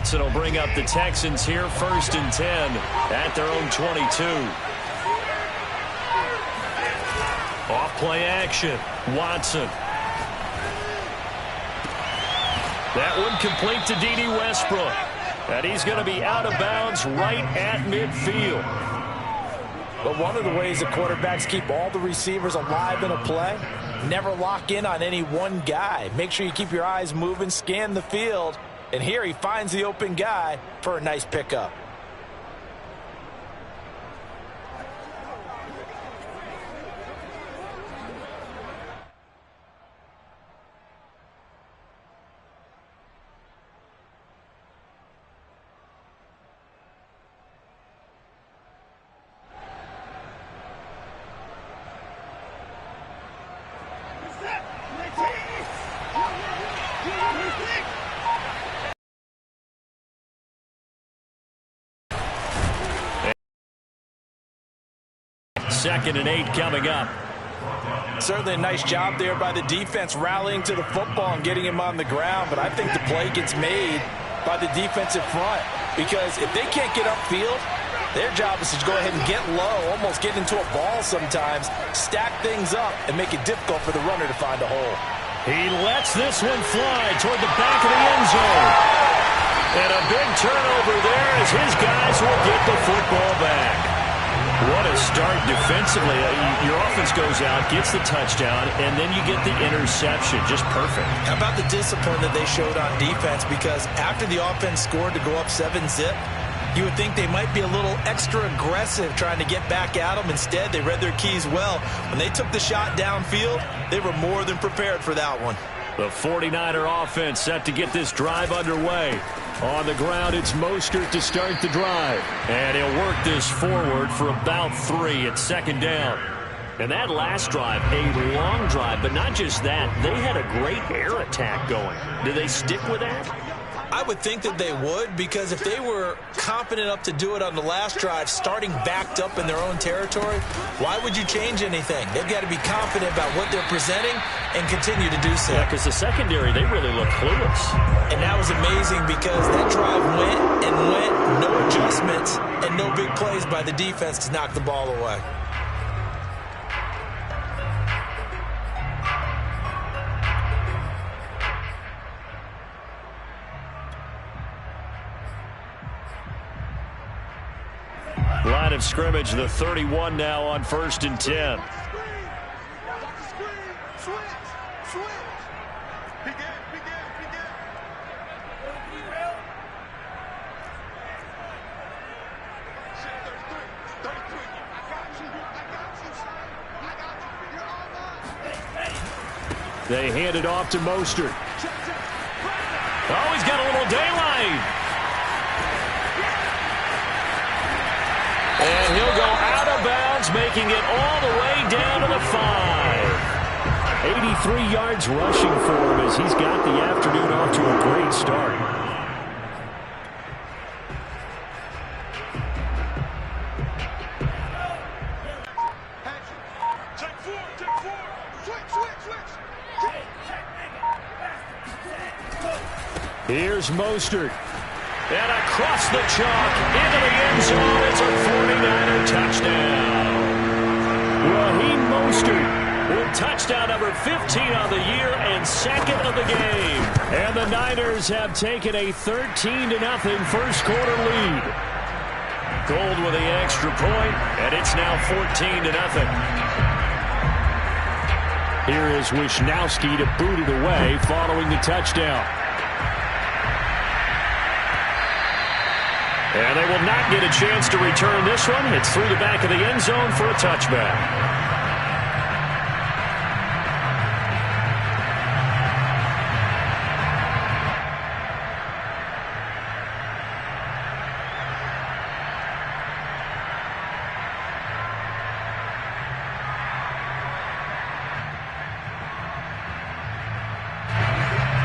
Watson will bring up the Texans here 1st and 10 at their own 22. Off play action. Watson. That one complete to D.D. Westbrook. And he's going to be out of bounds right at midfield. But one of the ways the quarterbacks keep all the receivers alive in a play, never lock in on any one guy. Make sure you keep your eyes moving, scan the field. And here he finds the open guy for a nice pickup. Second and 8 coming up. Certainly a nice job there by the defense rallying to the football and getting him on the ground. But I think the play gets made by the defensive front, because if they can't get upfield, their job is to go ahead and get low, almost get into a ball sometimes, stack things up, and make it difficult for the runner to find a hole. He lets this one fly toward the back of the end zone. And a big turnover there as his guys will get the football back. What a start defensively. Your offense goes out, gets the touchdown, and then you get the interception. Just perfect. How about the discipline that they showed on defense? Because after the offense scored to go up 7-zip, you would think they might be a little extra aggressive trying to get back at them. Instead, they read their keys well. When they took the shot downfield, they were more than prepared for that one. The 49er offense set to get this drive underway. On the ground, it's Mostert to start the drive. And he'll work this forward for about 3 at 2nd down. And that last drive, a long drive, but not just that. They had a great air attack going. Do they stick with that? I would think that they would, because if they were confident enough to do it on the last drive, starting backed up in their own territory, why would you change anything? They've got to be confident about what they're presenting and continue to do so. Yeah, because the secondary, they really look clueless. And that was amazing, because that drive went and went, no adjustments, and no big plays by the defense to knock the ball away. Line of scrimmage, the 31 now on 1st and 10. They hand it off to Mostert. Oh, he's got a little daylight. And he'll go out of bounds, making it all the way down to the 5. 83 yards rushing for him as he's got the afternoon off to a great start. Here's Mostert. And across the chalk, into the end zone, it's a 49er touchdown. Raheem Mostert with touchdown number 15 on the year and 2nd of the game. And the Niners have taken a 13-0 first quarter lead. Gold with the extra point, and it's now 14-0. Here is Wisnowski to boot it away following the touchdown. And they will not get a chance to return this one. It's through the back of the end zone for a touchback.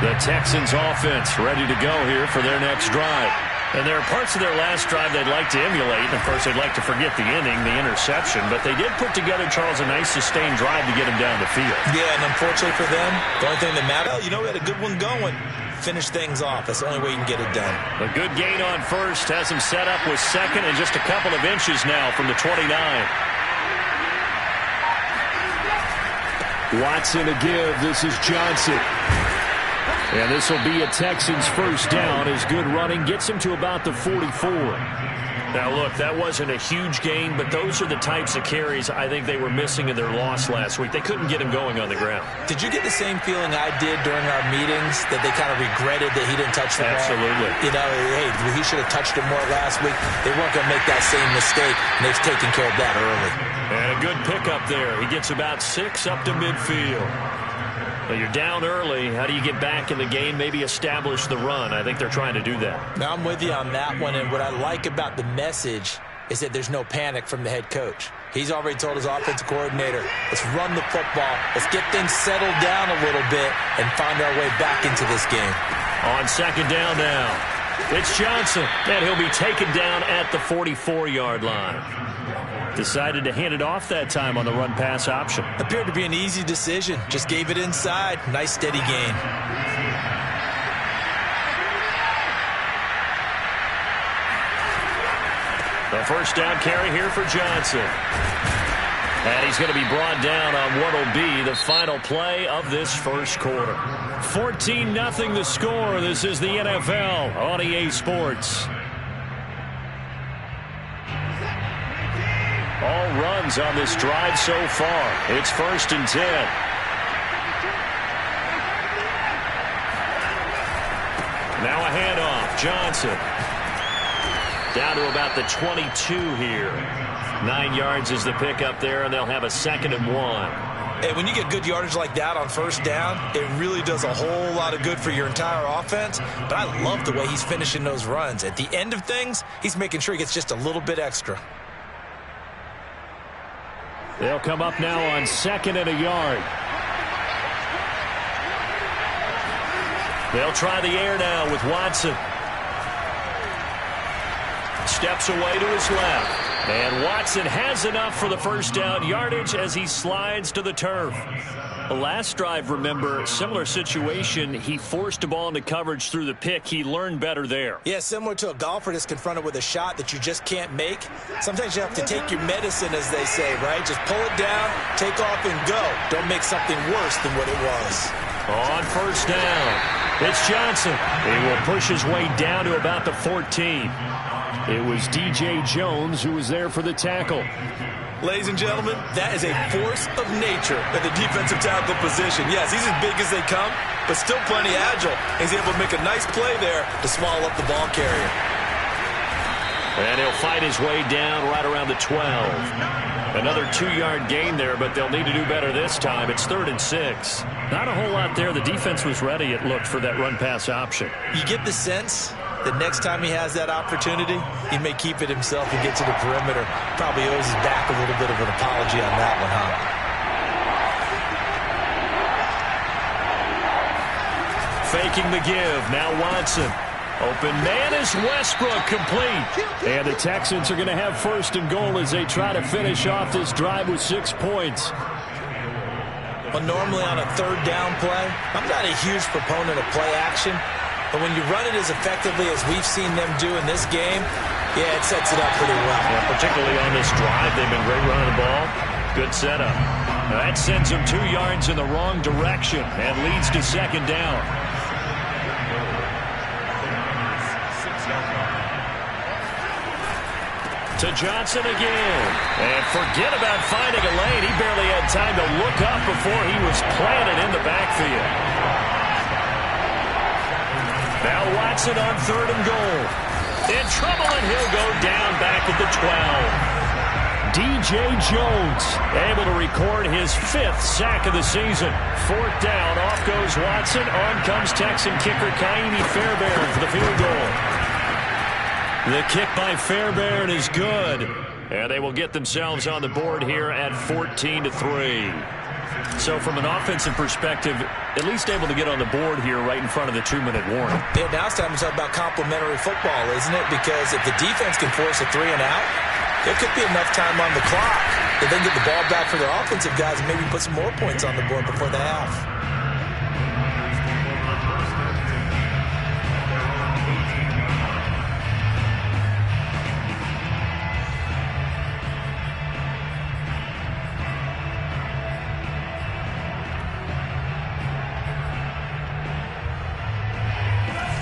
The Texans offense ready to go here for their next drive. And there are parts of their last drive they'd like to emulate. And, of course, they'd like to forget the inning, the interception. But they did put together, Charles, a nice sustained drive to get him down the field. Yeah, and unfortunately for them, the only thing that matters, we had a good one going. finish things off. That's the only way you can get it done. A good gain on first has him set up with second and just a couple of inches now from the 29. Watson to give. This is Johnson. And this will be a Texans first down as good running gets him to about the 44. Now, look, that wasn't a huge gain, but those are the types of carries I think they were missing in their loss last week. They couldn't get him going on the ground. Did you get the same feeling I did during our meetings, that they kind of regretted that he didn't touch the ball? Absolutely. You know, hey, he should have touched it more last week. They weren't going to make that same mistake, and they've taken care of that early. And a good pickup there. He gets about 6 up to midfield. Well, you're down early. How do you get back in the game, maybe establish the run? I think they're trying to do that. Now, I'm with you on that one, and what I like about the message is that there's no panic from the head coach. He's already told his offensive coordinator, let's run the football, let's get things settled down a little bit and find our way back into this game. On second down now, it's Johnson, and he'll be taken down at the 44-yard line. Decided to hand it off that time on the run-pass option. Appeared to be an easy decision. Just gave it inside. Nice, steady gain. The first down carry here for Johnson. And he's going to be brought down on what will be the final play of this first quarter. 14-0 the score. This is the NFL on EA Sports. All runs on this drive so far. It's 1st and 10. Now a handoff. Johnson. Down to about the 22 here. 9 yards is the pickup there, and they'll have a 2nd and 1. Hey, when you get good yardage like that on first down, it really does a whole lot of good for your entire offense. But I love the way he's finishing those runs. At the end of things, he's making sure he gets just a little bit extra. They'll come up now on 2nd and a yard. They'll try the air now with Watson. Steps away to his left. And Watson has enough for the first down yardage as he slides to the turf. The last drive, remember, similar situation. He forced a ball into coverage through the pick. He learned better there. Yeah, similar to a golfer that's confronted with a shot that you just can't make. Sometimes you have to take your medicine, as they say, right? Just pull it down, take off, and go. Don't make something worse than what it was. On first down, it's Johnson. He will push his way down to about the 14. It was DJ Jones who was there for the tackle. Ladies and gentlemen, that is a force of nature at the defensive tackle position. Yes, he's as big as they come, but still plenty agile. He's able to make a nice play there to swallow up the ball carrier. And he'll fight his way down right around the 12. Another 2-yard gain there, but they'll need to do better this time. It's 3rd and 6. Not a whole lot there. The defense was ready, it looked, for that run-pass option. You get the sense that next time he has that opportunity, he may keep it himself and get to the perimeter. Probably owes his back a little bit of an apology on that one, huh? Faking the give. Now Watson. Open man is Westbrook, complete. And the Texans are going to have 1st and goal as they try to finish off this drive with 6 points. Well, normally on a 3rd down play, I'm not a huge proponent of play action. But when you run it as effectively as we've seen them do in this game, yeah, it sets it up pretty well. Yeah, particularly on this drive, they've been great running the ball. Good setup. That sends them 2 yards in the wrong direction and leads to 2nd down. To Johnson again. And forget about finding a lane. He barely had time to look up before he was planted in the backfield. Now Watson on 3rd and goal. In trouble, and he'll go down back at the 12. DJ Jones able to record his 5th sack of the season. 4th down, off goes Watson. On comes Texan kicker Kaimi Fairbairn for the field goal. The kick by Fairbairn is good. And they will get themselves on the board here at 14-3. So from an offensive perspective, at least able to get on the board here right in front of the 2-minute warning. Yeah, now it's time to talk about complementary football, isn't it? Because if the defense can force a 3 and out, there could be enough time on the clock to then get the ball back for their offensive guys and maybe put some more points on the board before the half.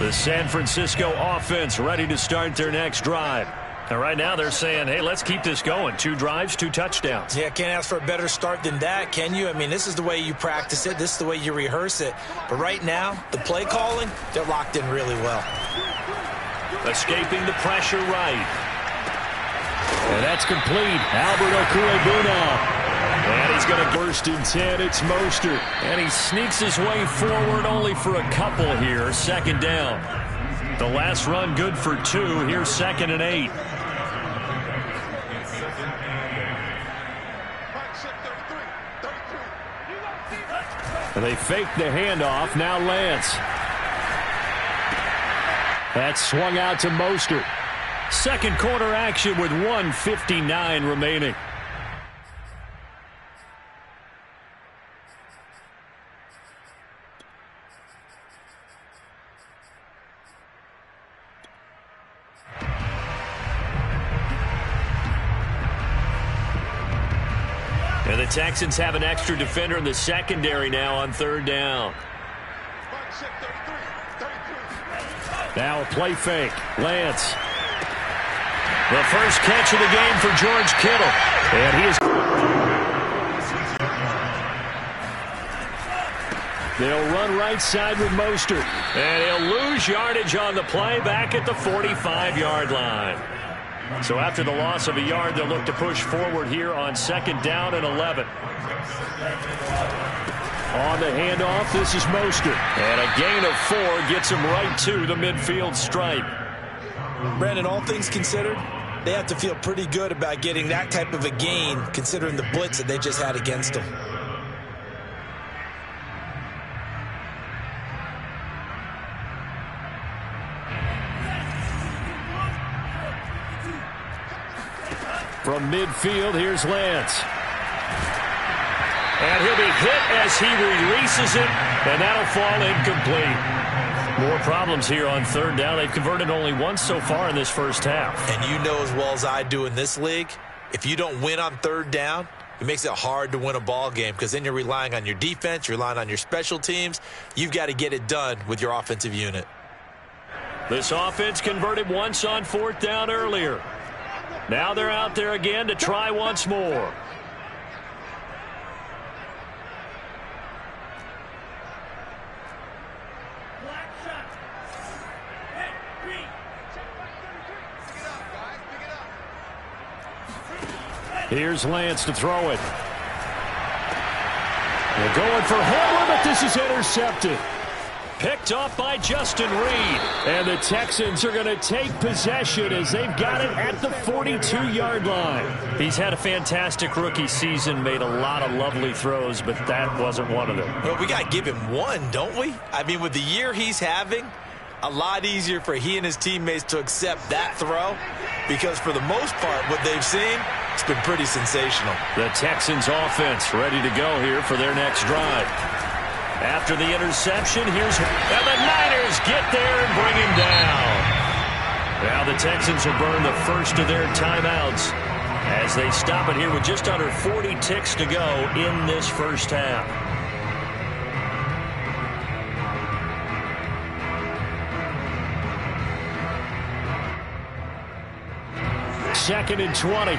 The San Francisco offense ready to start their next drive. And right now they're saying, hey, let's keep this going. 2 drives, 2 touchdowns. Yeah, can't ask for a better start than that, can you? I mean, this is the way you practice it. This is the way you rehearse it. But right now, the play calling, they're locked in really well. Escaping the pressure right. And that's complete. Albert Okwuegbunam. And he's going to burst in 10. It's Mostert. And he sneaks his way forward only for a couple here. 2nd down. The last run good for 2. Here's 2nd and 8. And they fake the handoff. Now Lance. That's swung out to Mostert. Second quarter action with 1:59 remaining. And the Texans have an extra defender in the secondary now on 3rd down. Now a play fake. Lance. The first catch of the game for George Kittle. And he is... They'll run right side with Mostert. And he'll lose yardage on the play back at the 45-yard line. So after the loss of a yard, they'll look to push forward here on 2nd down and 11. On the handoff, this is Mostert. And a gain of 4 gets him right to the midfield stripe. Brandon, all things considered, they have to feel pretty good about getting that type of a gain, considering the blitz that they just had against them. From midfield, here's Lance. And he'll be hit as he releases it, and that'll fall incomplete. More problems here on 3rd down. They've converted only once so far in this first half. And you know as well as I do in this league, if you don't win on 3rd down, it makes it hard to win a ball game because then you're relying on your defense, you're relying on your special teams. You've got to get it done with your offensive unit. This offense converted once on 4th down earlier. Now they're out there again to try once more. Here's Lance to throw it. They're going for Hamler, but this is intercepted. Picked off by Justin Reed. And the Texans are going to take possession as they've got it at the 42-yard line. He's had a fantastic rookie season, made a lot of lovely throws, but that wasn't one of them. Well, we got to give him one, don't we? I mean, with the year he's having, a lot easier for he and his teammates to accept that throw because for the most part, what they've seen, it's been pretty sensational. The Texans offense ready to go here for their next drive. After the interception, and the Niners get there and bring him down. Now the Texans will burn the first of their timeouts as they stop it here with just under 40 ticks to go in this first half. Second and 20.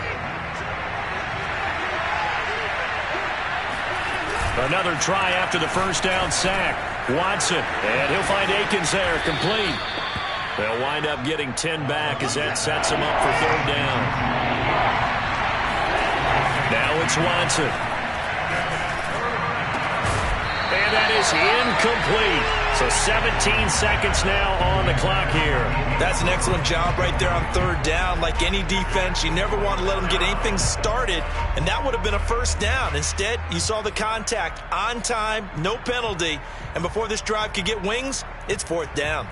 Another try after the first down sack. Watson, and he'll find Akins there, complete. They'll wind up getting 10 back as that sets him up for 3rd down. Now it's Watson. And that is incomplete. So 17 seconds now on the clock here. That's an excellent job right there on 3rd down. Like any defense, you never want to let them get anything started, and that would have been a first down. Instead, you saw the contact on time, no penalty, and before this drive could get wings, it's 4th down.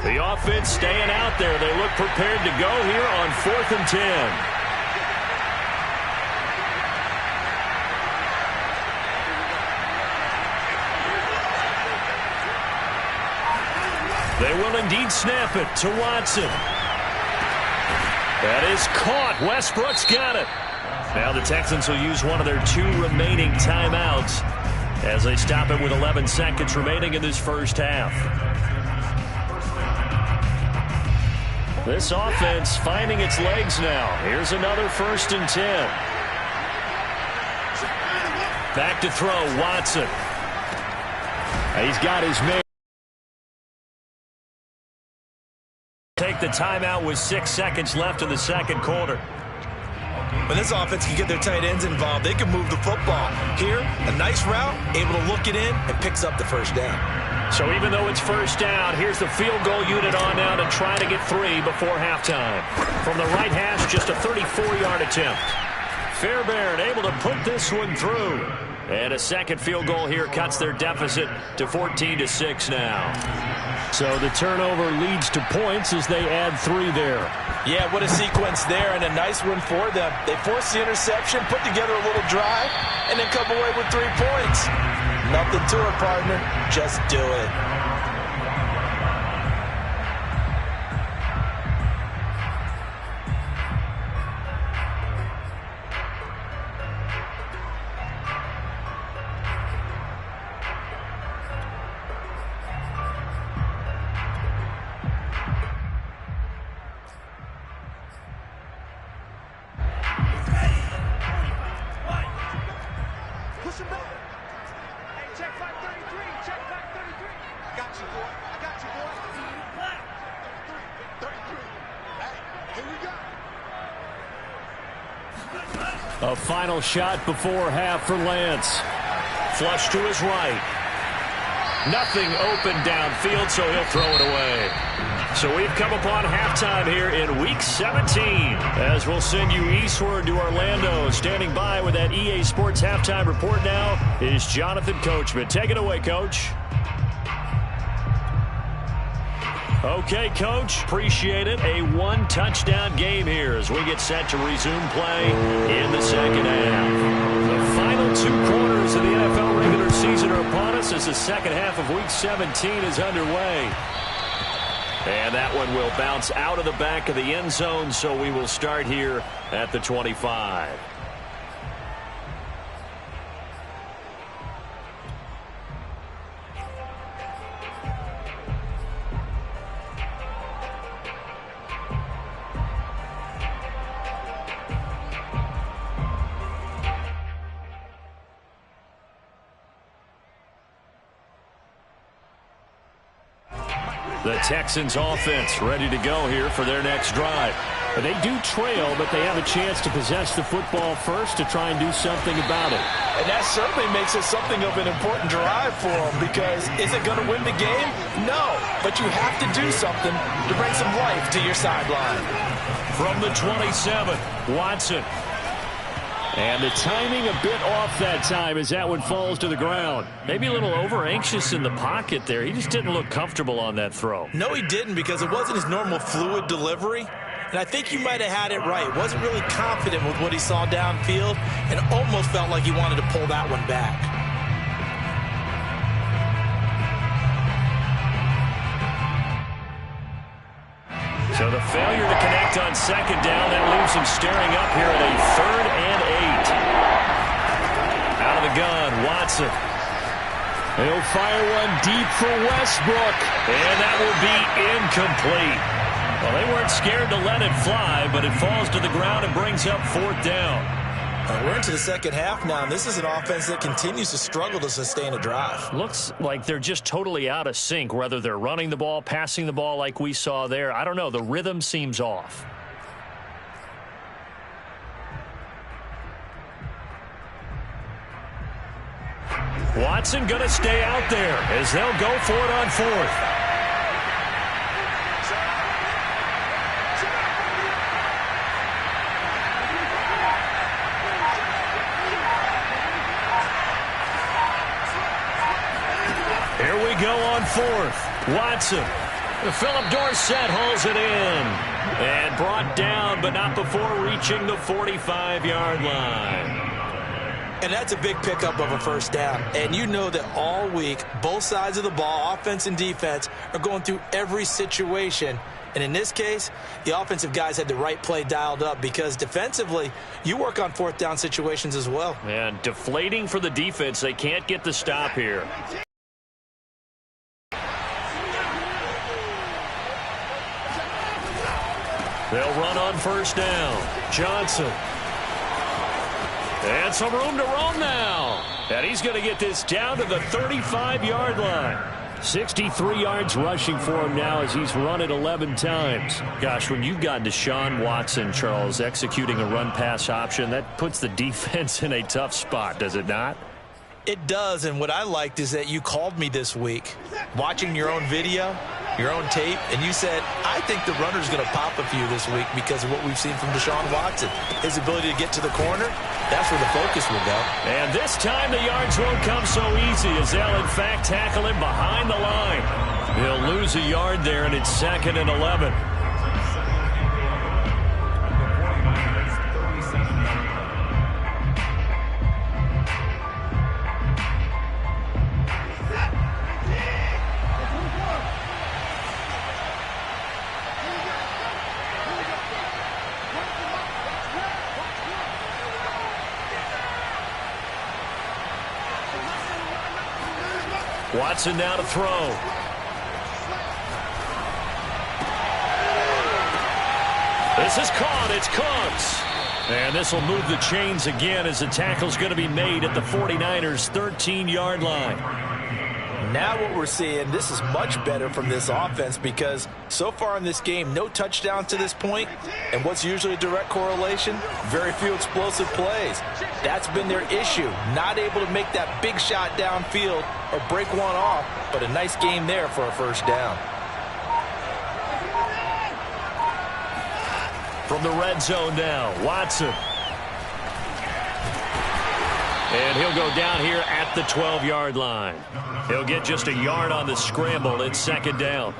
The offense staying out there. They look prepared to go here on 4th and 10. They will indeed snap it to Watson. That is caught. Westbrook's got it. Now the Texans will use one of their 2 remaining timeouts as they stop it with 11 seconds remaining in this first half. This offense finding its legs now. Here's another 1st and 10. Back to throw, Watson. He's got his man. Take the timeout with 6 seconds left in the second quarter. When this offense can get their tight ends involved, they can move the football. Here, a nice route, able to look it in, and picks up the first down. So even though it's first down, here's the field goal unit on now to try to get 3 before halftime. From the right hash, just a 34-yard attempt. Fairbairn able to put this one through. And a second field goal here cuts their deficit to 14-6 now. So the turnover leads to points as they add 3 there. Yeah, what a sequence there, and a nice one for them. They force the interception, put together a little drive, and then come away with 3 points. Nothing to it, partner. Just do it. A final shot before half for Lance. Flush to his right. Nothing open downfield, so he'll throw it away. So we've come upon halftime here in Week 17. As we'll send you eastward to Orlando. Standing by with that EA Sports halftime report now is Jonathan Coachman. Take it away, Coach. Okay, Coach, appreciate it. A 1-touchdown game here as we get set to resume play in the second half. The final 2 quarters of the NFL regular season are upon us as the second half of Week 17 is underway. And that one will bounce out of the back of the end zone, so we will start here at the 25. The Texans offense ready to go here for their next drive. They do trail, but they have a chance to possess the football first to try and do something about it. And that certainly makes it something of an important drive for them, because is it going to win the game? No, but you have to do something to bring some life to your sideline. From the 27, Watson. And the timing a bit off that time as that one falls to the ground. Maybe a little over-anxious in the pocket there. He just didn't look comfortable on that throw. No, he didn't, because it wasn't his normal fluid delivery. And I think you might have had it right. Wasn't really confident with what he saw downfield and almost felt like he wanted to pull that one back. So the failure to connect on second down, that leaves him staring up here at a 3rd and 8. Out of the gun, Watson. He'll fire one deep for Westbrook, and that will be incomplete. Well, they weren't scared to let it fly, but it falls to the ground and brings up 4th down. We're into the second half now, and this is an offense that continues to struggle to sustain a drive. Looks like they're just totally out of sync, whether they're running the ball, passing the ball like we saw there. I don't know. The rhythm seems off. Watson going to stay out there as they'll go for it on 4th. Here we go on 4th. Watson. Philip Dorsett hauls it in. And brought down, but not before reaching the 45-yard line. And that's a big pickup of a first down. And you know that all week, both sides of the ball, offense and defense, are going through every situation And in this case, the offensive guys had the right play dialed up because defensively, you work on fourth down situations as well. And deflating for the defense. They can't get the stop here. They'll run on first down. Johnson. And some room to roam now. And he's going to get this down to the 35-yard line. 63 yards rushing for him now as he's run it 11 times. Gosh, when you've got Deshaun Watson, Charles, executing a run-pass option, that puts the defense in a tough spot, does it not? It does, and what I liked is that you called me this week, watching your own video, your own tape, and you said, I think the runner's going to pop a few this week because of what we've seen from Deshaun Watson. His ability to get to the corner, that's where the focus will go. And this time the yards won't come so easy as they'll, in fact, tackle him behind the line. He'll lose a yard there, and it's 2nd and 11. Watson now to throw. This is caught. It's Gunnz. And this will move the chains again as the tackle's going to be made at the 49ers' 13-yard line. Now what we're seeing, this is much better from this offense because so far in this game, no touchdowns to this point. And what's usually a direct correlation? Very few explosive plays. That's been their issue. Not able to make that big shot downfield or break one off, but a nice game there for a first down. From the red zone now, Watson. And he'll go down here at the 12-yard line. He'll get just a yard on the scramble. It's 2nd down.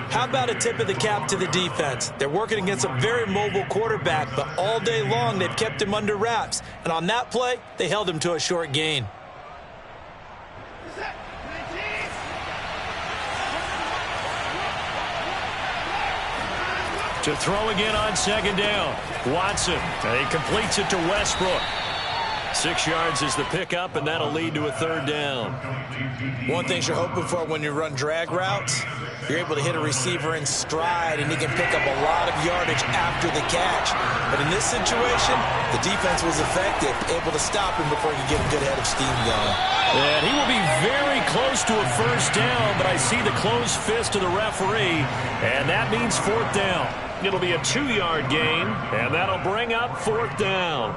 How about a tip of the cap to the defense? They're working against a very mobile quarterback, but all day long they've kept him under wraps. And on that play, they held him to a short gain. To throw again on 2nd down. Watson. And he completes it to Westbrook. 6 yards is the pickup, and that'll lead to a 3rd down. One thing you're hoping for when you run drag routes, you're able to hit a receiver in stride, and he can pick up a lot of yardage after the catch. But in this situation, the defense was effective, able to stop him before he could get a good head of steam going. And he will be very close to a first down, but I see the closed fist of the referee, and that means 4th down. It'll be a 2-yard gain, and that'll bring up 4th down.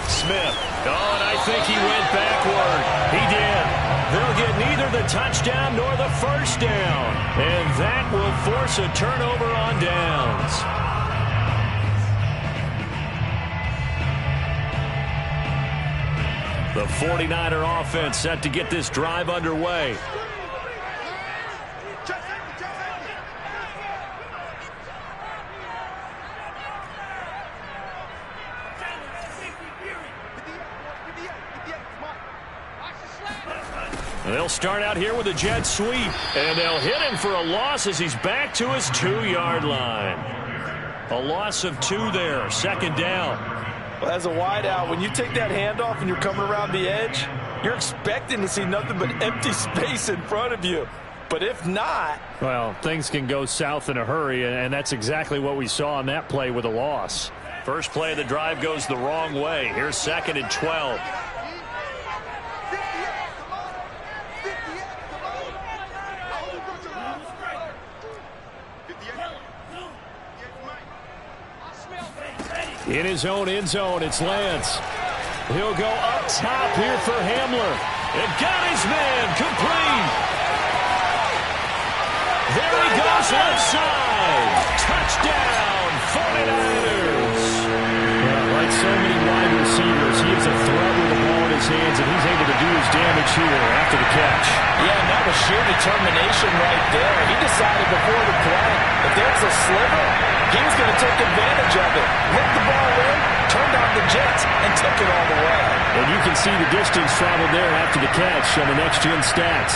Smith. Oh, and I think he went backward. He did. They'll get neither the touchdown nor the first down. And that will force a turnover on downs. The 49er offense set to get this drive underway. They'll start out here with a jet sweep, and they'll hit him for a loss as he's back to his 2-yard line. A loss of 2 there, 2nd down. Well, as a wideout, when you take that handoff and you're coming around the edge, you're expecting to see nothing but empty space in front of you. But if not... Well, things can go south in a hurry, and that's exactly what we saw on that play with a loss. First play of the drive goes the wrong way. Here's 2nd and 12. In his own end zone, it's Lance. He'll go up top here for Hamler. And got his man complete. There he goes left side. Touchdown, 49ers. Yeah, like so many wide receivers, he is a threat with the ball in his hands, and he's able to do his damage here after the catch. Yeah, and that was sheer determination right there. He decided before the play, if there's a sliver, he was going to take advantage of it. Lift the ball in, turned on the jets and took it all the way. And you can see the distance traveled there after the catch on the next-gen stats.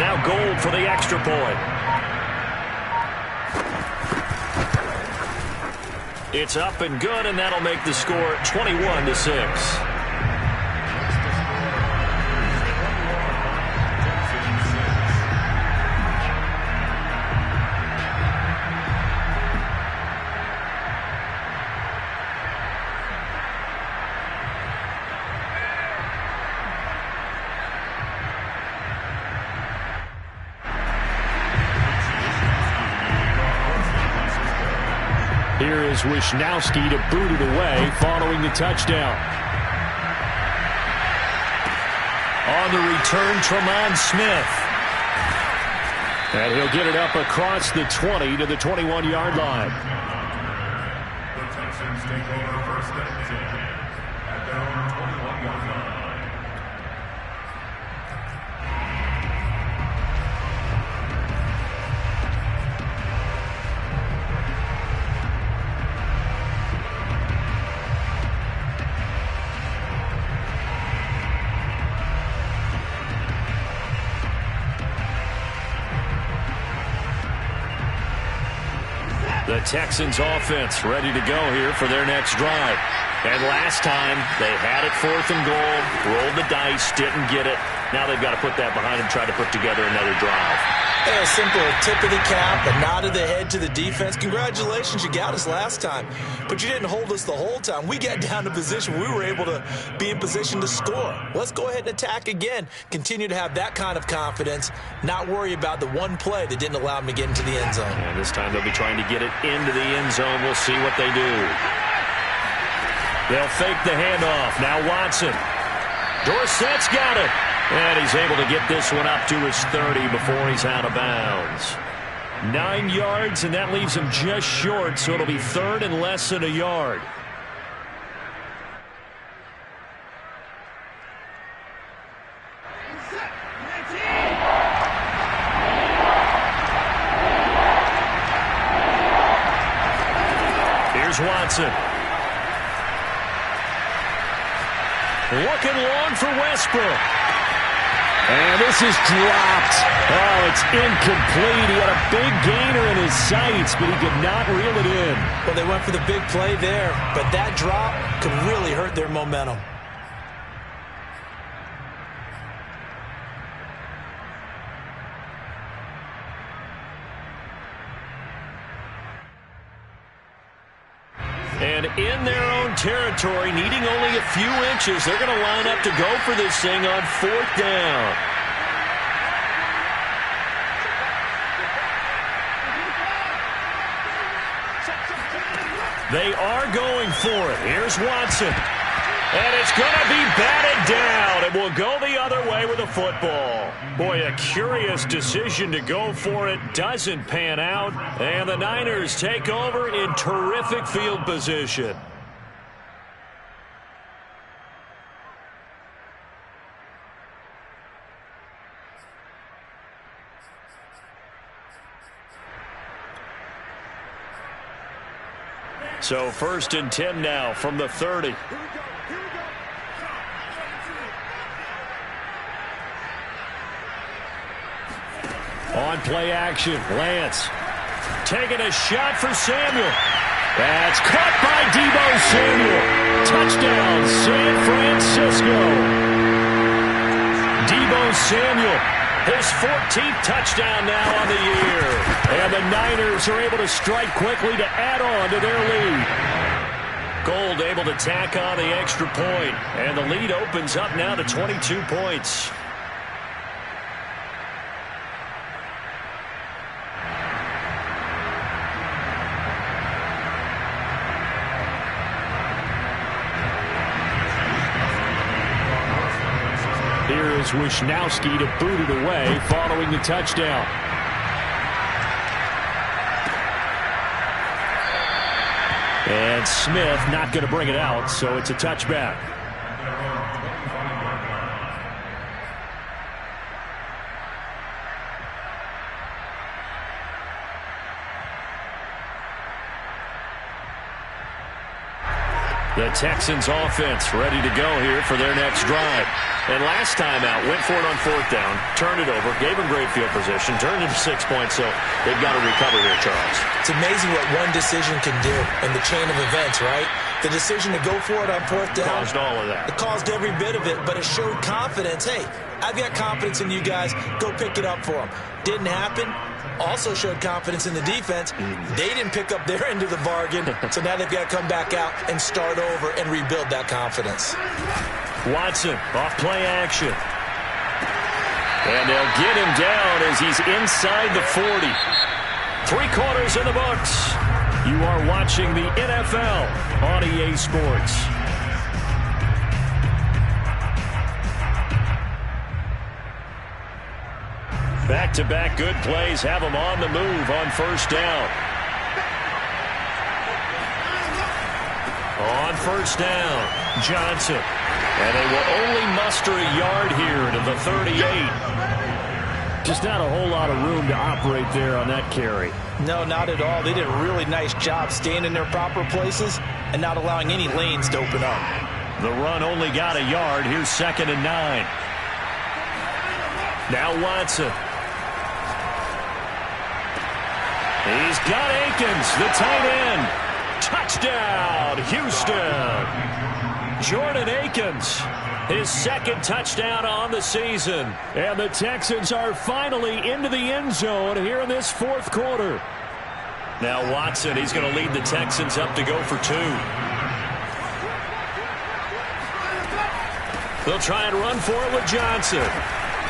Now Gold for the extra point. It's up and good, and that'll make the score 21-6. Here is Wisnowski to boot it away following the touchdown. On the return, Tremont Smith. And he'll get it up across the 20 to the 21-yard line. The Texans take over first and 10 at their own 21-yard line. The Texans offense ready to go here for their next drive. And last time they had it 4th and goal, rolled the dice, didn't get it. Now they've got to put that behind them, try to put together another drive. A simple tip of the cap, a nod of the head to the defense. Congratulations, you got us last time. But you didn't hold us the whole time. We got down to position. We were able to be in position to score. Let's go ahead and attack again. Continue to have that kind of confidence. Not worry about the one play that didn't allow them to get into the end zone. And this time they'll be trying to get it into the end zone. We'll see what they do. They'll fake the handoff. Now Watson. Dorsett's got it. And he's able to get this one up to his 30 before he's out of bounds. 9 yards, and that leaves him just short, so it'll be 3rd and less than a yard. Here's Watson. Looking long for Westbrook. And this is dropped. Oh, it's incomplete. He had a big gainer in his sights, but he could not reel it in. Well, they went for the big play there, but that drop could really hurt their momentum. And in their own territory, needing only a few inches, they're going to line up to go for this thing on 4th down. They are going for it. Here's Watson. And it's going to be batted down. It will go the other way with the football. Boy, a curious decision to go for it. Doesn't pan out. And the Niners take over in terrific field position. So 1st and 10 now from the 30. On play action, Lance taking a shot for Samuel. That's caught by Deebo Samuel. Touchdown, San Francisco. Deebo Samuel, his 14th touchdown now on the year. And the Niners are able to strike quickly to add on to their lead. Gold able to tack on the extra point. And the lead opens up now to 22 points. Here is Wisnowski to boot it away following the touchdown. And Smith not going to bring it out, so it's a touchback. The Texans offense ready to go here for their next drive. And last time out, went for it on 4th down, turned it over, gave them great field position, turned it to 6 points, so they've got to recover here, Charles. It's amazing what one decision can do in the chain of events, right? The decision to go for it on 4th down. Caused all of that. It caused every bit of it, but it showed confidence. Hey, I've got confidence in you guys. Go pick it up for them. Didn't happen. Also showed confidence in the defense. They didn't pick up their end of the bargain, so now they've got to come back out and start over and rebuild that confidence. Watson, off play action. And they'll get him down as he's inside the 40. 3 quarters in the books. You are watching the NFL on EA Sports. Back-to-back good plays have them on the move on 1st down. On 1st down, Johnson. And they will only muster a yard here to the 38. Just not a whole lot of room to operate there on that carry. No, not at all. They did a really nice job staying in their proper places and not allowing any lanes to open up. The run only got a yard. Here's 2nd and 9. Now Watson. He's got Akins, the tight end. Touchdown, Houston. Jordan Akins, his 2nd touchdown on the season. And the Texans are finally into the end zone here in this 4th quarter. Now Watson, he's going to lead the Texans up to go for 2. They'll try and run for it with Johnson.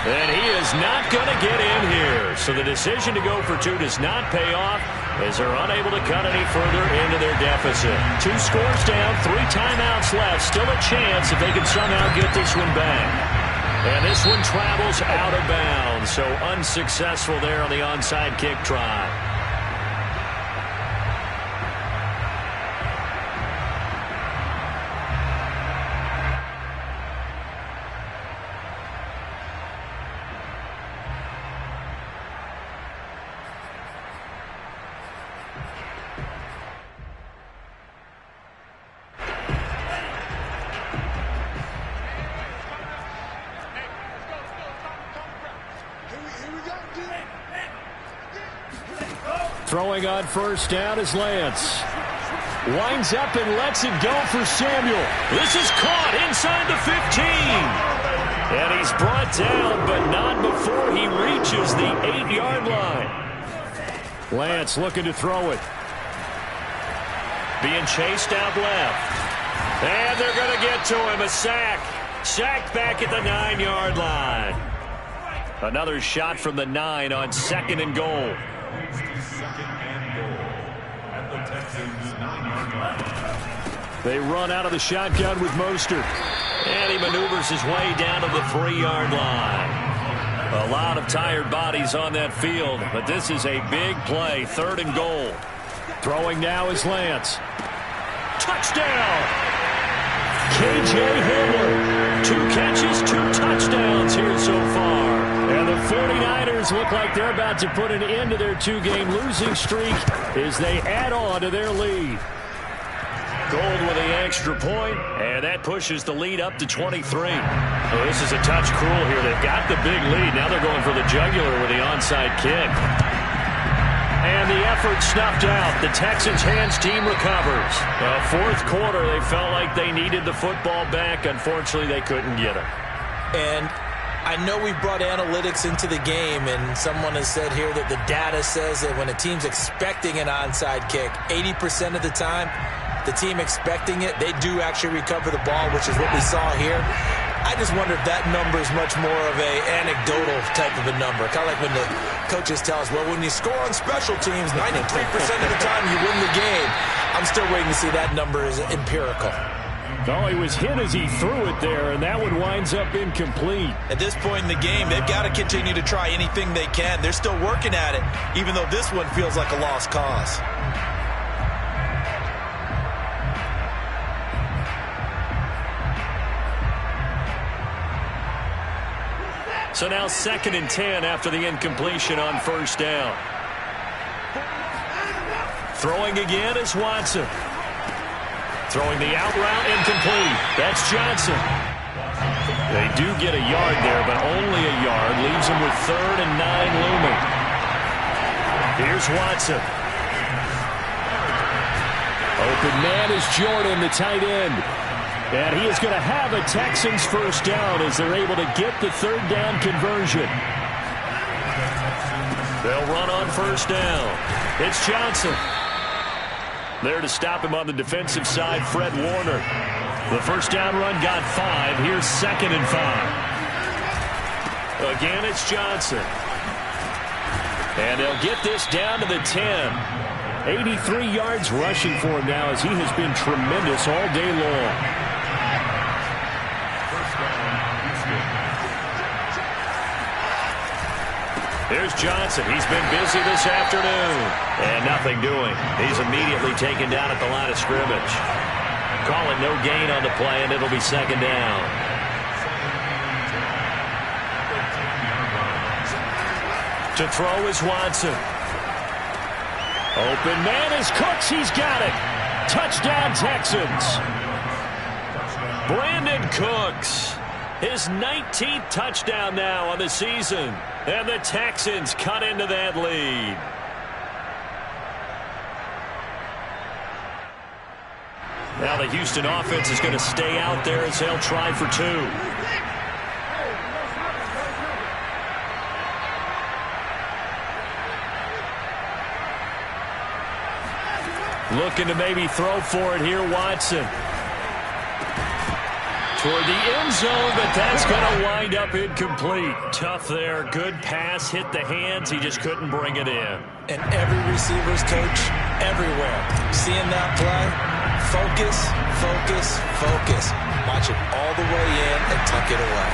And he is not going to get in here. So the decision to go for 2 does not pay off as they're unable to cut any further into their deficit. 2 scores down, 3 timeouts left. Still a chance if they can somehow get this one back. And this one travels out of bounds. So unsuccessful there on the onside kick try. Throwing on 1st down is Lance. Winds up and lets it go for Samuel. This is caught inside the 15. And he's brought down, but not before he reaches the 8-yard line. Lance looking to throw it. Being chased out left. And they're going to get to him. A sack. Sacked back at the 9-yard line. Another shot from the 9 on 2nd and goal. They run out of the shotgun with Mostert. And he maneuvers his way down to the 3-yard line. A lot of tired bodies on that field, but this is a big play. 3rd and goal. Throwing now is Lance. Touchdown! K.J. Hamler. 2 catches, 2 touchdowns here so far. And the 49ers look like they're about to put an end to their 2-game losing streak as they add on to their lead. Gold with the extra point, and that pushes the lead up to 23. Oh, this is a touch cruel here. They've got the big lead. Now they're going for the jugular with the onside kick. And the effort snuffed out. The Texans' hands team recovers. 4th quarter, they felt like they needed the football back. Unfortunately, they couldn't get it. And I know we brought analytics into the game, and someone has said here that the data says that when a team's expecting an onside kick, 80% of the time, the team expecting it, they do actually recover the ball, which is what we saw here. I just wonder if that number is much more of a anecdotal type of a number. Kind of like when the coaches tell us, well, when you score on special teams, 93% of the time you win the game. I'm still waiting to see that number is empirical. Oh, he was hit as he threw it there, and that one winds up incomplete. At this point in the game, they've got to continue to try anything they can. They're still working at it, even though this one feels like a lost cause. So now 2nd and 10 after the incompletion on 1st down. Throwing again is Watson. Throwing the out route incomplete. That's Johnson. They do get a yard there, but only a yard. Leaves them with 3rd and 9 looming. Here's Watson. Open man is Jordan, the tight end. And he is going to have a Texans first down as they're able to get the 3rd down conversion. They'll run on first down. It's Johnson. There to stop him on the defensive side, Fred Warner. The first down run got 5. Here's 2nd and 5. Again, it's Johnson. And they'll get this down to the 10. 83 yards rushing for him now as he has been tremendous all day long. Here's Johnson. He's been busy this afternoon. And nothing doing. He's immediately taken down at the line of scrimmage. Calling no gain on the play, and it'll be 2nd down. To throw is Watson. Open man is Cooks. He's got it. Touchdown, Texans. Brandon Cooks. His 19th touchdown now on the season. And the Texans cut into that lead. Now the Houston offense is going to stay out there as they'll try for 2. Looking to maybe throw for it here, Watson. Toward the end zone, but that's going to wind up incomplete. Tough there. Good pass. Hit the hands. He just couldn't bring it in. And every receiver's coach everywhere. Seeing that play, focus, focus, focus. Watch it all the way in and tuck it away.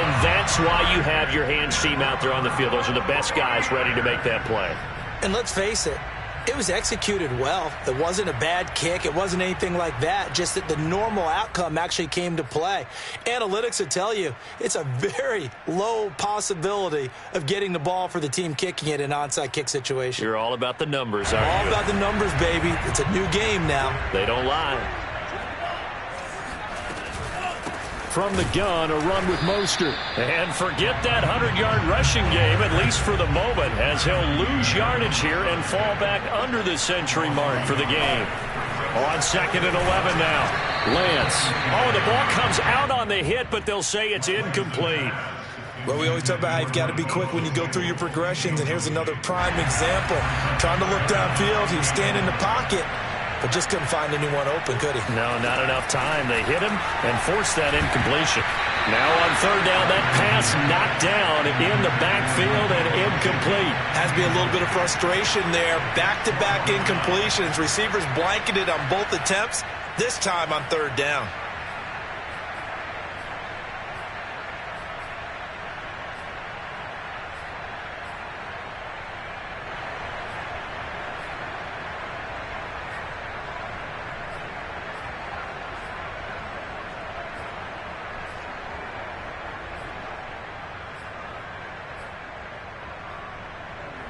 And that's why you have your hands team out there on the field. Those are the best guys ready to make that play. And let's face it, it was executed well. It wasn't a bad kick. It wasn't anything like that. Just that the normal outcome actually came to play. Analytics will tell you it's a very low possibility of getting the ball for the team kicking it in an onside kick situation. You're all about the numbers, aren't you? All about the numbers, baby. It's a new game now. They don't lie. From the gun, a run with Mostert. And forget that 100-yard rushing game, at least for the moment, as he'll lose yardage here and fall back under the century mark for the game. On 2nd and 11 now. Lance. Oh, the ball comes out on the hit, but they'll say it's incomplete. Well, we always talk about how you've got to be quick when you go through your progressions, and here's another prime example. Trying to look downfield, he was standing in the pocket, but just couldn't find anyone open, could he? No, not enough time. They hit him and forced that incompletion. Now on 3rd down, that pass knocked down in the backfield and incomplete. Has to be a little bit of frustration there. Back-to-back incompletions. Receivers blanketed on both attempts, this time on 3rd down.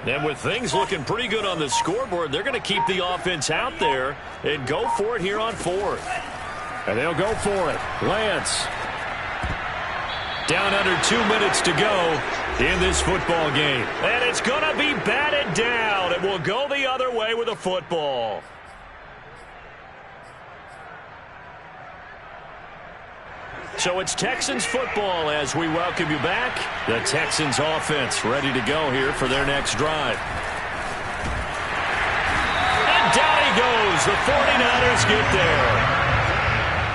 And with things looking pretty good on the scoreboard, they're going to keep the offense out there and go for it here on 4th. And they'll go for it. Lance. Down under 2 minutes to go in this football game. And it's going to be batted down. It will go the other way with a football. So it's Texans football as we welcome you back. The Texans offense ready to go here for their next drive. And down he goes. The 49ers get there.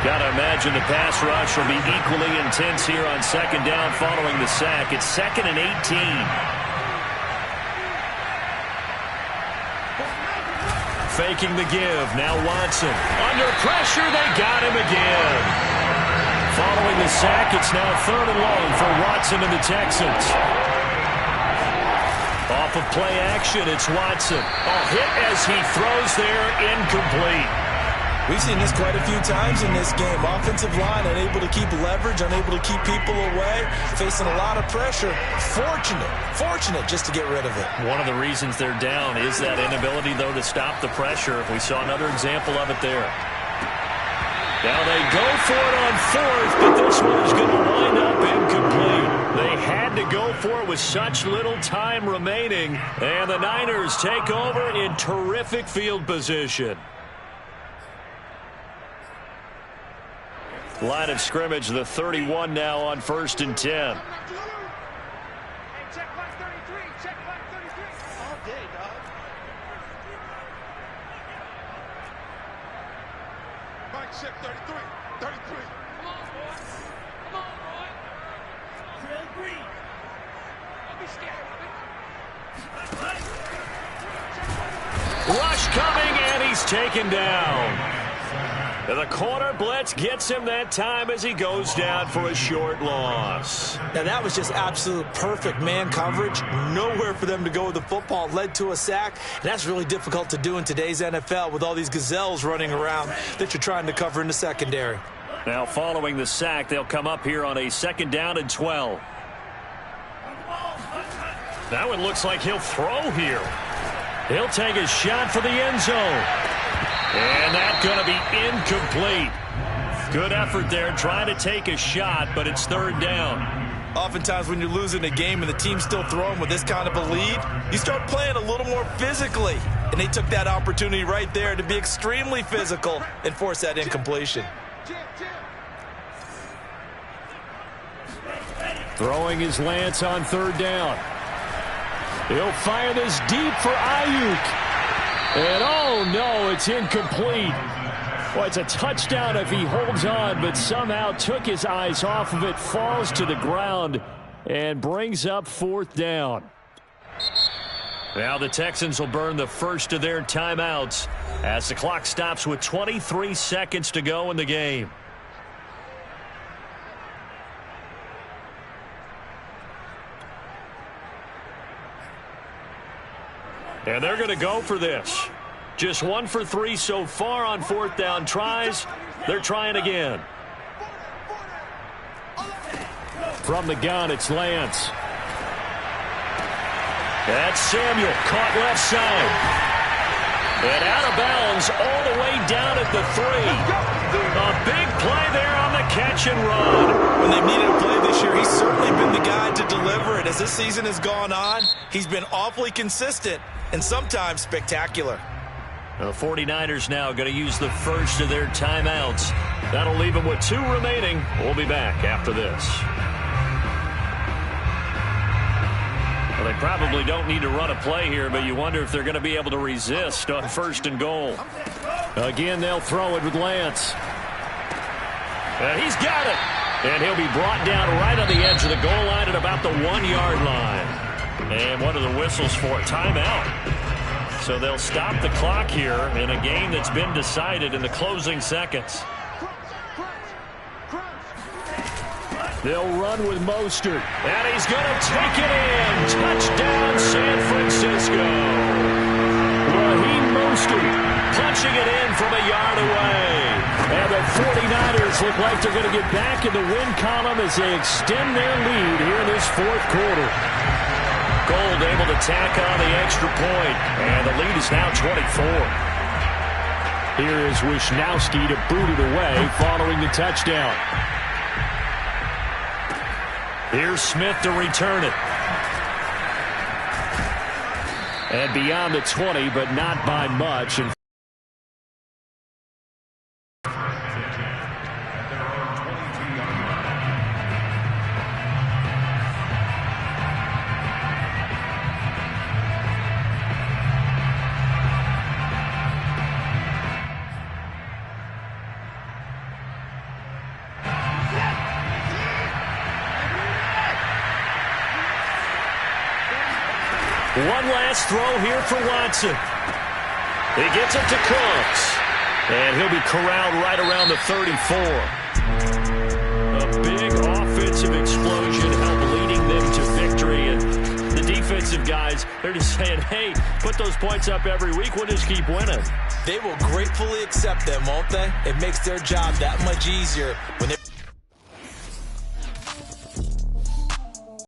Got to imagine the pass rush will be equally intense here on 2nd down following the sack. It's 2nd and 18. Faking the give. Now Watson. Under pressure, they got him again. Following the sack, it's now 3rd and long for Watson and the Texans. Off of play action, it's Watson. A hit as he throws there, incomplete. We've seen this quite a few times in this game. Offensive line unable to keep leverage, unable to keep people away, facing a lot of pressure. Fortunate just to get rid of it. One of the reasons they're down is that inability, though, to stop the pressure. We saw another example of it there. Now they go for it on fourth, but this one is going to wind up incomplete. They had to go for it with such little time remaining, and the Niners take over in terrific field position. Line of scrimmage, the 31 now on 1st and 10. Check back 33. Check back 33. All day, dog. Mike, check 33. 33. Come on, boy. Come on, boy. Drill green. Don't be scared of it. Rush coming, and he's taken down. The corner blitz gets him that time as he goes down for a short loss. Now that was just absolute perfect man coverage. Nowhere for them to go with the football. Led to a sack. And that's really difficult to do in today's NFL with all these gazelles running around that you're trying to cover in the secondary. Now following the sack, they'll come up here on a 2nd down and 12. That one looks like he'll throw here. He'll take a shot for the end zone. And that's going to be incomplete. Good effort there trying to take a shot, but it's 3rd down. Oftentimes when you're losing a game and the team's still throwing with this kind of a lead, you start playing a little more physically. And they took that opportunity right there to be extremely physical and force that incompletion. Throwing his Lance on 3rd down. He'll fire this deep for Ayuk. And oh no, it's incomplete. Well, it's a touchdown if he holds on, but somehow took his eyes off of it, falls to the ground, and brings up 4th down. Now the Texans will burn the first of their timeouts as the clock stops with 23 seconds to go in the game. And they're going to go for this. Just 1 for 3 so far on 4th down tries. They're trying again. From the gun, it's Lance. That's Samuel, caught left side. And out of bounds all the way down at the 3. A big play there on the catch and run. When they've needed a play this year, he's certainly been the guy to deliver it. As this season has gone on, he's been awfully consistent and sometimes spectacular. The 49ers now going to use the first of their timeouts. That'll leave them with 2 remaining. We'll be back after this. Well, they probably don't need to run a play here, but you wonder if they're going to be able to resist on 1st and goal. Again, they'll throw it with Lance. And he's got it. And he'll be brought down right on the edge of the goal line at about the 1-yard line. And what are the whistles for? Timeout. So they'll stop the clock here in a game that's been decided in the closing seconds. They'll run with Mostert. And he's going to take it in. Touchdown, San Francisco. Raheem Mostert punching it in from a yard away. And the 49ers look like they're going to get back in the win column as they extend their lead here in this 4th quarter. Gold able to tack on the extra point, and the lead is now 24. Here is Wisnowski to boot it away following the touchdown. Here's Smith to return it. And beyond the 20, but not by much. And one last throw here for Watson. He gets it to Cooks. And he'll be corralled right around the 34. A big offensive explosion helped leading them to victory. And the defensive guys guys. They're just saying, hey, put those points up every week. We'll just keep winning. They will gratefully accept them, won't they? It makes their job that much easier when they're